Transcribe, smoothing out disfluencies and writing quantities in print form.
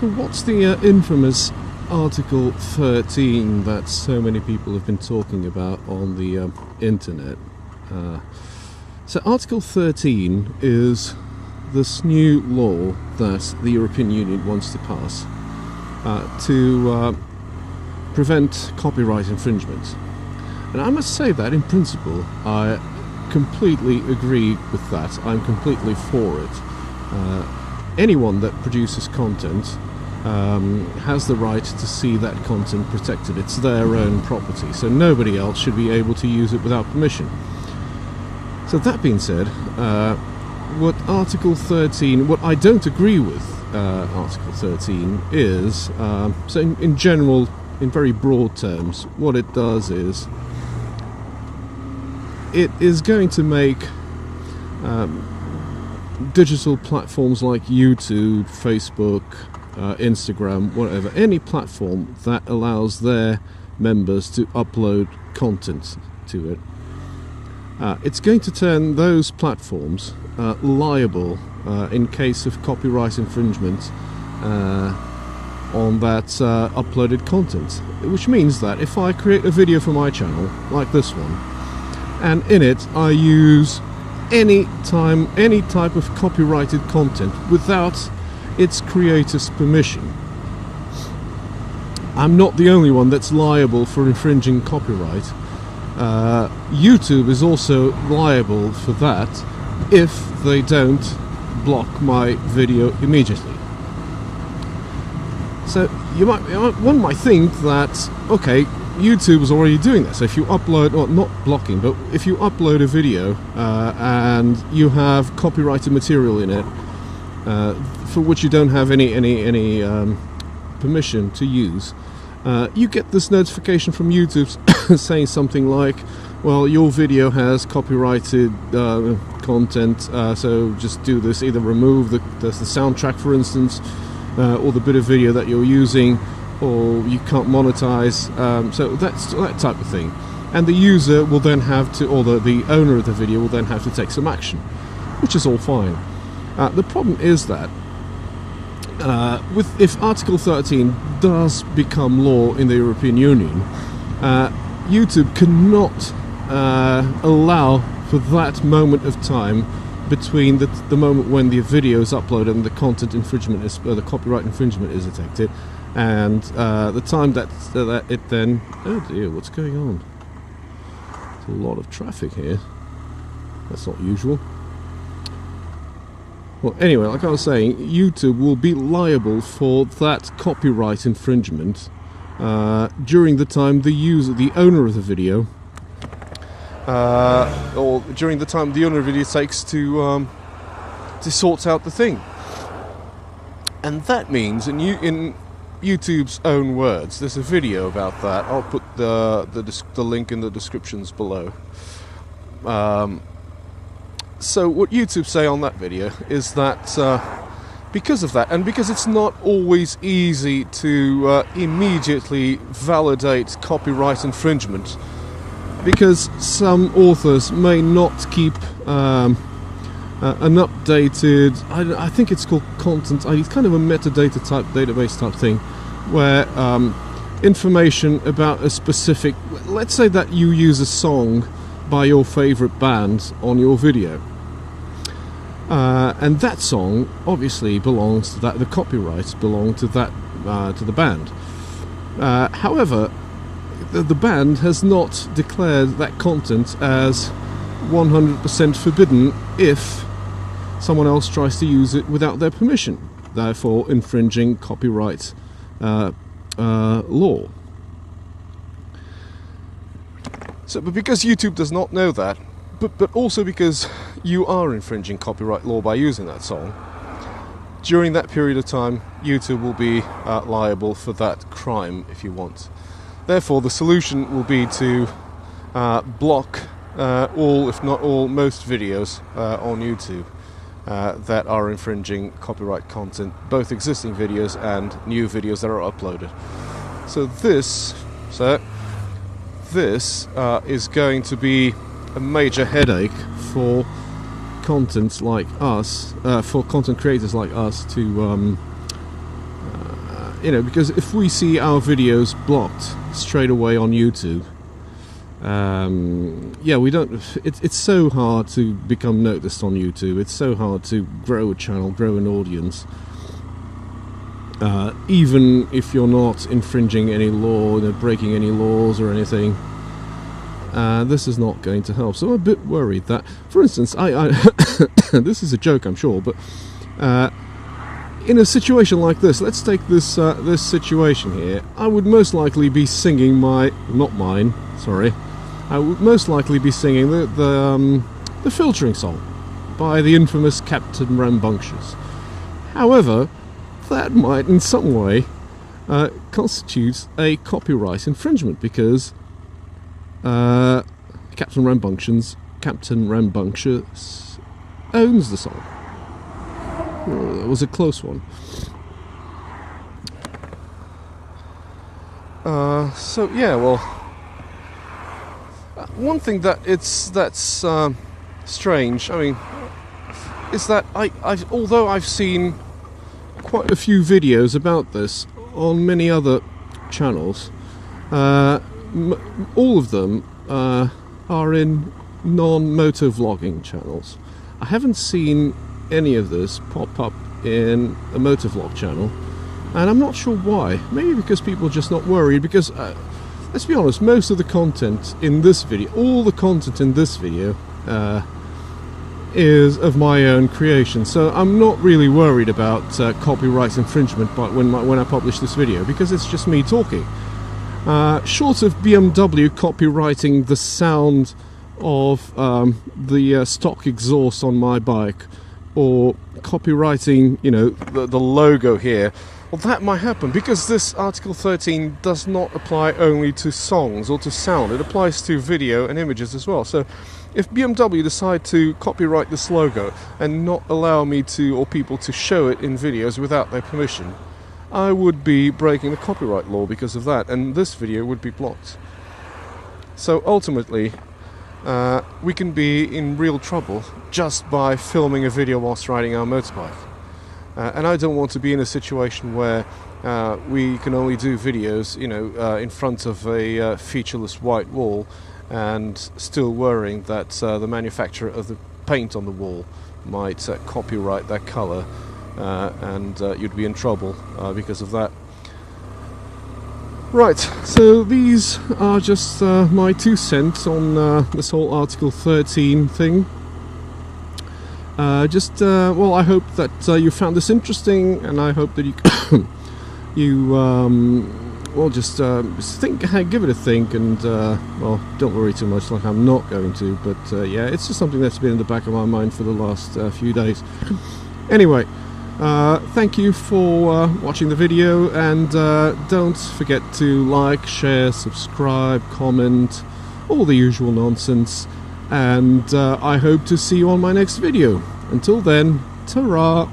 So what's the infamous Article 13 that so many people have been talking about on the internet? So Article 13 is this new law that the European Union wants to pass to prevent copyright infringement. And I must say that in principle I completely agree with that. I'm completely for it. Anyone that produces content has the right to see that content protected. It's their own property, so nobody else should be able to use it without permission. So that being said, what Article 13, what I don't agree with Article 13 is, so in general, in very broad terms, what it does is it is going to make digital platforms like YouTube, Facebook, Instagram, whatever, any platform that allows their members to upload content to it, it's going to turn those platforms liable in case of copyright infringement on that uploaded content. Which means that if I create a video for my channel, like this one, and in it I use any type of copyrighted content without its creator's permission, I'm not the only one that's liable for infringing copyright. YouTube is also liable for that if they don't block my video immediately. So one might think that, okay, YouTube is already doing that. So if you upload, well, not blocking, but if you upload a video and you have copyrighted material in it for which you don't have any permission to use, you get this notification from YouTube saying something like, well, your video has copyrighted content, so just do this, either remove the soundtrack, for instance, or the bit of video that you're using, or you can't monetize, so that's that type of thing. And the user will then have to, or the owner of the video will then have to take some action, which is all fine. The problem is that if Article 13 does become law in the European Union, YouTube cannot allow for that moment of time between the moment when the video is uploaded and the content infringement is, the copyright infringement is detected, and the time that it then, oh dear, what's going on? There's a lot of traffic here. That's not usual. Well, anyway, like I was saying, YouTube will be liable for that copyright infringement during the time the owner of the video, or during the time the owner of the video takes to sort out the thing. And that means, in YouTube's own words, there's a video about that. I'll put the link in the descriptions below. So what YouTube say on that video is that because of that, and because it's not always easy to immediately validate copyright infringement, because some authors may not keep an updated, I think it's called content, it's kind of a metadata type database type thing, where information about a specific, let's say that you use a song by your favorite band on your video. And that song obviously belongs to that. The copyrights belong to that, to the band. However, the band has not declared that content as 100% forbidden if someone else tries to use it without their permission, therefore infringing copyright law. So, but because YouTube does not know that, but also because you are infringing copyright law by using that song, during that period of time, YouTube will be liable for that crime, if you want. Therefore, the solution will be to block all, if not all, most videos on YouTube that are infringing copyright content, both existing videos and new videos that are uploaded. So this is going to be a major headache for content like us, for content creators like us to you know, because if we see our videos blocked straight away on YouTube, yeah, we don't. It's so hard to become noticed on YouTube. It's so hard to grow a channel, grow an audience. Even if you're not infringing any law, breaking any laws or anything, this is not going to help. So I'm a bit worried that, for instance, I this is a joke, I'm sure, but in a situation like this, let's take this this situation here. I would most likely be singing not mine, sorry. I would most likely be singing the filtering song by the infamous Captain Rambunctious. However, that might in some way constitute a copyright infringement, because Captain Rambunctious owns the song. Oh, that was a close one. So yeah, well, one thing that's strange, I mean, is that although I've seen quite a few videos about this on many other channels, all of them are in non-moto vlogging channels. I haven't seen any of this pop up in a motovlog channel, and I'm not sure why. Maybe because people are just not worried, because let's be honest, most of the content in this video, all the content in this video is of my own creation, so I'm not really worried about copyright infringement when I publish this video, because it's just me talking. Short of BMW copywriting the sound of the stock exhaust on my bike, or copywriting, you know, the logo here, well, that might happen, because this Article 13 does not apply only to songs or to sound. It applies to video and images as well. So if BMW decide to copyright this logo and not allow me to, or people to, show it in videos without their permission, I would be breaking the copyright law because of that, and this video would be blocked. So ultimately, we can be in real trouble just by filming a video whilst riding our motorbike. And I don't want to be in a situation where we can only do videos, you know, in front of a featureless white wall, and still worrying that the manufacturer of the paint on the wall might copyright that colour, and you'd be in trouble because of that. Right, so these are just my 2 cents on this whole Article 13 thing. Well, I hope that you found this interesting, and I hope that you well, just give it a think, and well, don't worry too much, like I'm not going to, but yeah, it's just something that's been in the back of my mind for the last few days. Anyway, thank you for watching the video, and don't forget to like, share, subscribe, comment, all the usual nonsense, and I hope to see you on my next video. Until then, ta-ra!